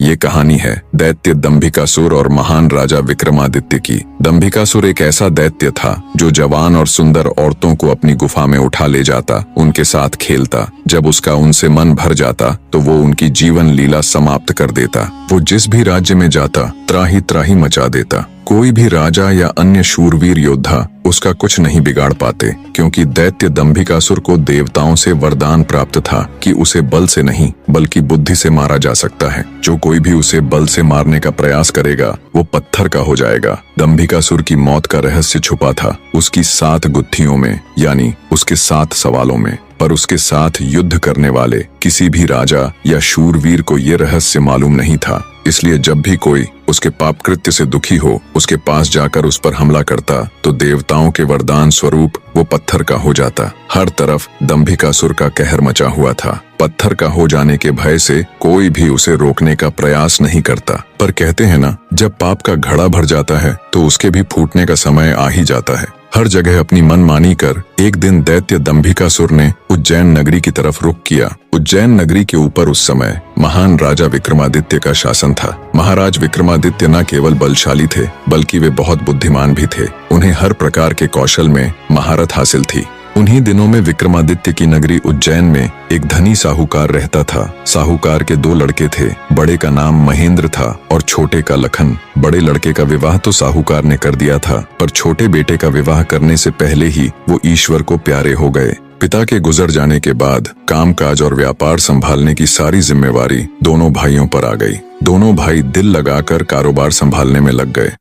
ये कहानी है दैत्य दंभिकासुर और महान राजा विक्रमादित्य की। दंभिकासुर एक ऐसा दैत्य था जो जवान और सुंदर औरतों को अपनी गुफा में उठा ले जाता, उनके साथ खेलता। जब उसका उनसे मन भर जाता तो वो उनकी जीवन लीला समाप्त कर देता। वो जिस भी राज्य में जाता त्राही त्राही मचा देता। कोई भी राजा या अन्य शूरवीर योद्धा उसका कुछ नहीं बिगाड़ पाते, क्योंकि दैत्य दंभिकासुर को देवताओं से वरदान प्राप्त था कि उसे बल से नहीं बल्कि बुद्धि से मारा जा सकता है। जो कोई भी उसे बल से मारने का प्रयास करेगा वो पत्थर का हो जाएगा। दंभिकासुर की मौत का रहस्य छुपा था उसकी 7 गुत्थियों में, यानी उसके 7 सवालों में। पर उसके साथ युद्ध करने वाले किसी भी राजा या शूरवीर को ये रहस्य मालूम नहीं था। इसलिए जब भी कोई उसके पाप कृत्य से दुखी हो उसके पास जाकर उस पर हमला करता तो देवताओं के वरदान स्वरूप वो पत्थर का हो जाता। हर तरफ दंभिकासुर का कहर मचा हुआ था। पत्थर का हो जाने के भय से कोई भी उसे रोकने का प्रयास नहीं करता। पर कहते हैं ना, जब पाप का घड़ा भर जाता है तो उसके भी फूटने का समय आ ही जाता है। हर जगह अपनी मनमानी कर एक दिन दैत्य दंभिकासुर ने उज्जैन नगरी की तरफ रुख किया। उज्जैन नगरी के ऊपर उस समय महान राजा विक्रमादित्य का शासन था। महाराज विक्रमादित्य न केवल बलशाली थे बल्कि वे बहुत बुद्धिमान भी थे। उन्हें हर प्रकार के कौशल में महारत हासिल थी। उन्हीं दिनों में विक्रमादित्य की नगरी उज्जैन में एक धनी साहूकार रहता था। साहूकार के 2 लड़के थे। बड़े का नाम महेंद्र था और छोटे का लखन। बड़े लड़के का विवाह तो साहूकार ने कर दिया था, पर छोटे बेटे का विवाह करने से पहले ही वो ईश्वर को प्यारे हो गए। पिता के गुजर जाने के बाद कामकाज और व्यापार संभालने की सारी जिम्मेवारी दोनों भाइयों पर आ गई। दोनों भाई दिल लगाकर कारोबार संभालने में लग गए।